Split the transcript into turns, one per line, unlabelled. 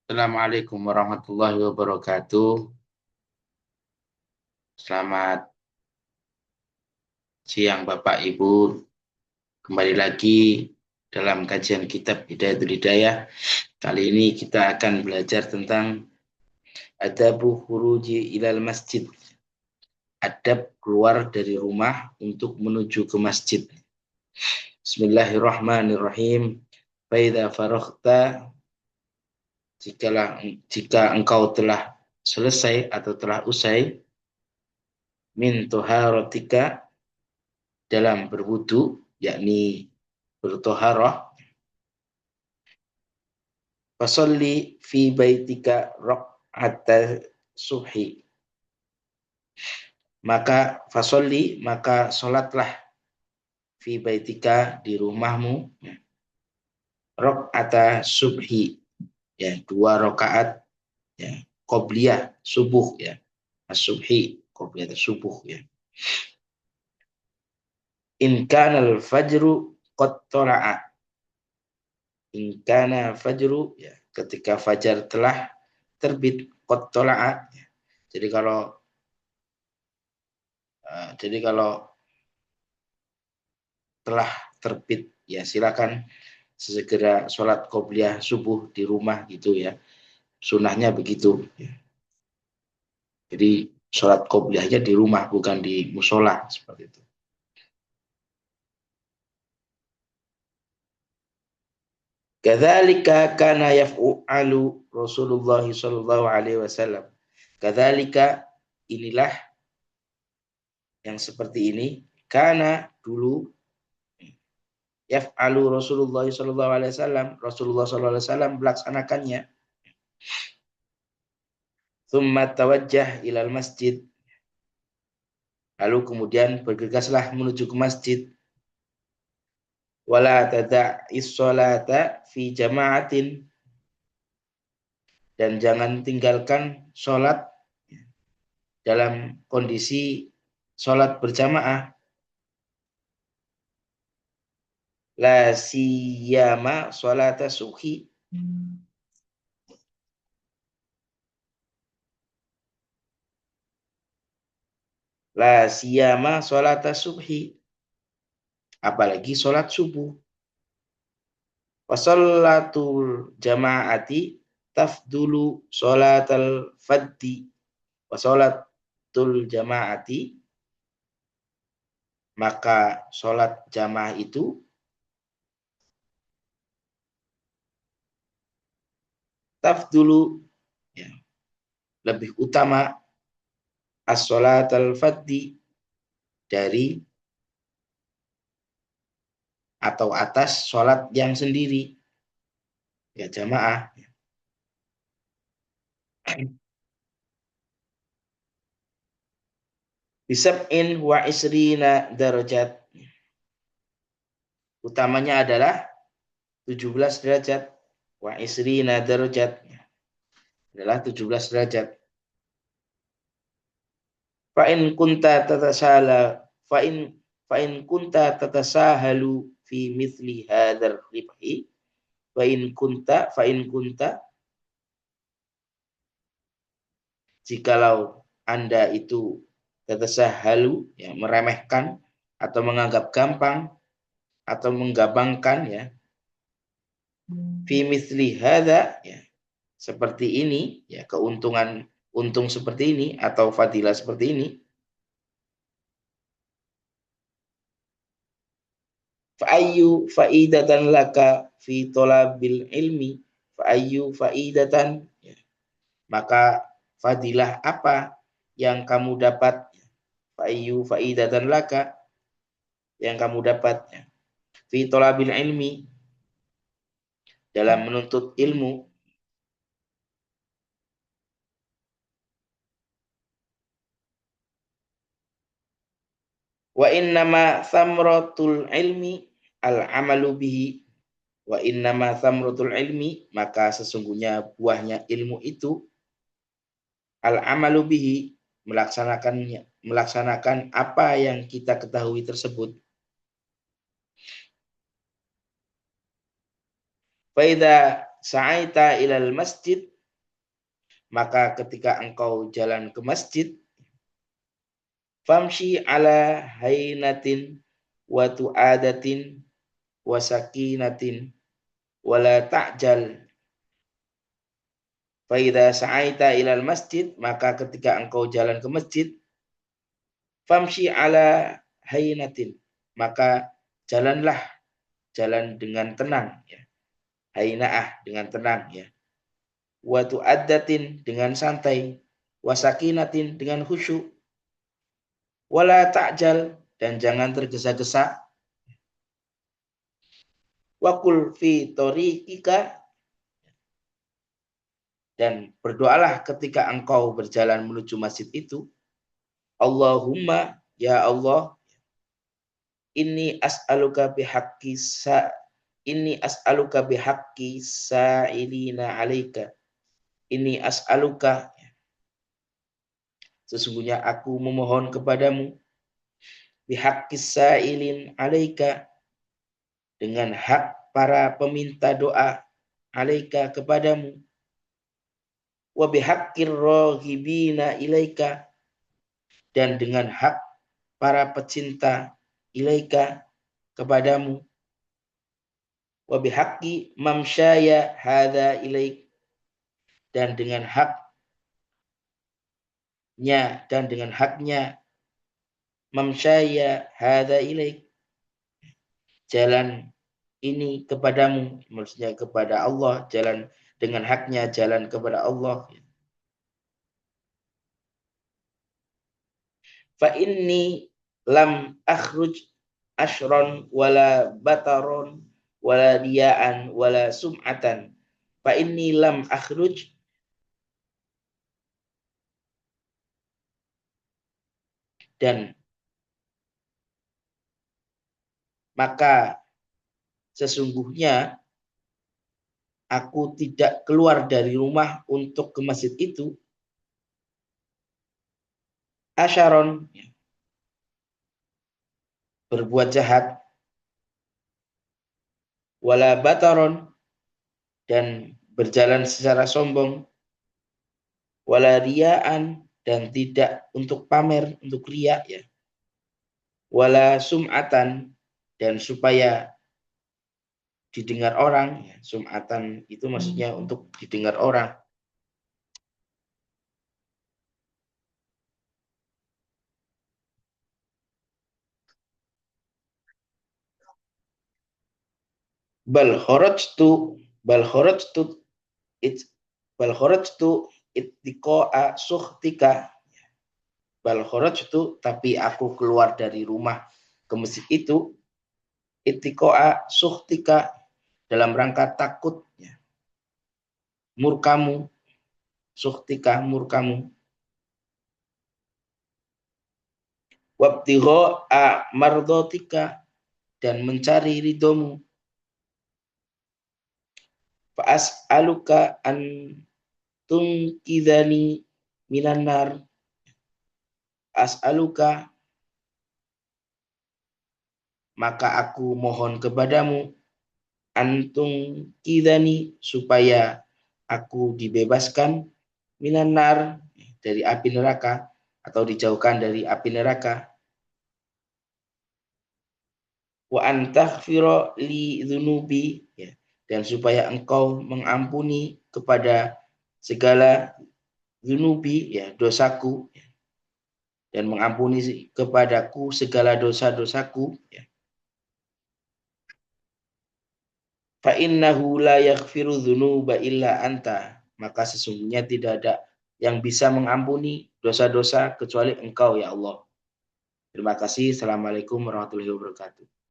Assalamualaikum warahmatullahi wabarakatuh. Selamat siang Bapak Ibu. Kembali lagi dalam kajian kitab Hidayatul Hidayah. Kali ini kita akan belajar tentang adabu khuruji ilal masjid. Adab keluar dari rumah untuk menuju ke masjid. Bismillahirrahmanirrahim. Faidha faraghta, jika engkau telah selesai atau telah usai min tuharatika, dalam berwudu, yakni bertoharah, fasalli fi baitika raq'ata subhi, maka sholatlah fi baitika, di rumahmu, raq'ata subhi, ya, 2 rakaat, ya, qobliyah subuh, ya, as-subhi, qobliyah subuh, ya. In kana al-fajru qad tala'a, in kana fajru, ya, ketika fajar telah terbit, qad tala'a, ya. Jadi kalau telah terbit, ya, silakan segera sholat qobliyah subuh di rumah gitu, ya. Sunahnya begitu, ya. Jadi sholat qobliyahnya di rumah, bukan di musola seperti itu. Kadzalika kana yaf'alu Rasulullah sallallahu alaihi wasallam. Kadzalika, inilah, yang seperti ini, karena dulu, yaf'alu Rasulullah sallallahu alaihi wasallam, Rasulullah sallallahu alaihi wasallam melaksanakannya. Tsumma tawajjah ilal masjid, lalu kemudian bergegaslah menuju ke masjid. Wala tada'is sholata fi jama'atin, dan jangan tinggalkan sholat dalam kondisi sholat berjamaah. La siyama sholata subhi, la siyama sholata subhi, apalagi sholat subuh. Wasolatul jama'ati tafdulu sholatal faddi, wasolatul jama'ati, maka sholat jamaah itu tafdulu, ya, lebih utama, as-sholatal faddi, dari atau atas sholat yang sendiri, ya, jamaah. Bisab'in wa isrina darajat, utamanya adalah 17 derajat, wa isrina darajat, adalah 17 derajat. Fa'in kunta tatasala fa'in kunta tatasahalu fi mithli hadzal ribhi, fa'in kunta, jikalau Anda itu tatasahalu, ya, meremehkan atau menganggap gampang atau menggampangkan, ya, fi mithli hadza, ya, seperti ini, ya, untung seperti ini atau fadilah seperti ini. Fa'ayyu fa'idatan laka fi thalabil ilmi, fa'ayyu fa'idatan, ya, maka fadilah apa yang kamu dapat, fa'ayyu fa'idatan laka, yang kamu dapat, ya, fi thalabil ilmi, dalam menuntut ilmu. Wa innama thamratul ilmi al-amalu bihi, wa innama thamratul ilmi, maka sesungguhnya buahnya ilmu itu, al-amalu bihi, melaksanakan apa yang kita ketahui tersebut. Fa idza sa'aita ilal masjid maka ketika engkau jalan ke masjid, famshi ala hainatin wa tu'adatin wa sakinatin wala ta'jal. Fa idza sa'aita ilal masjid, maka ketika engkau jalan ke masjid, famshi ala hainatin, maka jalanlah jalan dengan tenang ya. Hainaah dengan tenang ya. Wa tu'addatin dengan santai, wa sakinatin dengan khusyuk. Wala ta'jal, dan jangan tergesa-gesa. Wa qul fi tariqika, dan berdoalah ketika engkau berjalan menuju masjid itu. Allahumma, ya Allah, inni as'aluka bihaqqi inni as'aluka bihaqqi sa'ilina alaika. Inni as'aluka, sesungguhnya aku memohon kepadamu, bihaqqi sa'ilin alaika, dengan hak para peminta doa, alaika kepadamu, wa bihaqqir raghibina ilaika, dan dengan hak para pecinta ilaika kepadamu, wa bihaqqi mamsyaya hadza ilaik, dan dengan haknya mamsyaya hadza ilaik, jalan ini kepadamu, maksudnya kepada Allah, jalan dengan haknya jalan kepada Allah. Fa inni lam akhruj ashron wala bataron wala diyaan wala sum'atan. Fa inni lam akhruj, dan maka sesungguhnya aku tidak keluar dari rumah untuk ke masjid itu, asyaron, berbuat jahat, wala bataron, dan berjalan secara sombong, wala riyaan, dan tidak untuk pamer, untuk riya ya, wala sum'atan, dan supaya didengar orang ya. Sum'atan itu maksudnya untuk didengar orang. Bal kharajtu bal kharajtu it bal kharajtu ittiqa'a sukhtika. Bal kharajtu, tapi aku keluar dari rumah ke masjid itu, ittiqa'a sukhtika, dalam rangka takut ya, murkamu, sukhtika murkamu, wabtigha'a mardotika, dan mencari ridhomu. Fa'as'aluka an tunkidhani minan nar. As'aluka, maka aku mohon kepadamu, antung kidani, supaya aku dibebaskan, minan nar, dari api neraka, atau dijauhkan dari api neraka. Wa antaghfira li dzunubi, ya, dan supaya engkau mengampuni kepada segala dzunubi, ya, dosaku, ya, dan mengampuni kepadaku segala dosa-dosaku ya. Fa innahu la yaghfiru dzunuba illa anta, maka sesungguhnya tidak ada yang bisa mengampuni dosa-dosa kecuali engkau ya Allah. Terima kasih. Assalamualaikum warahmatullahi wabarakatuh.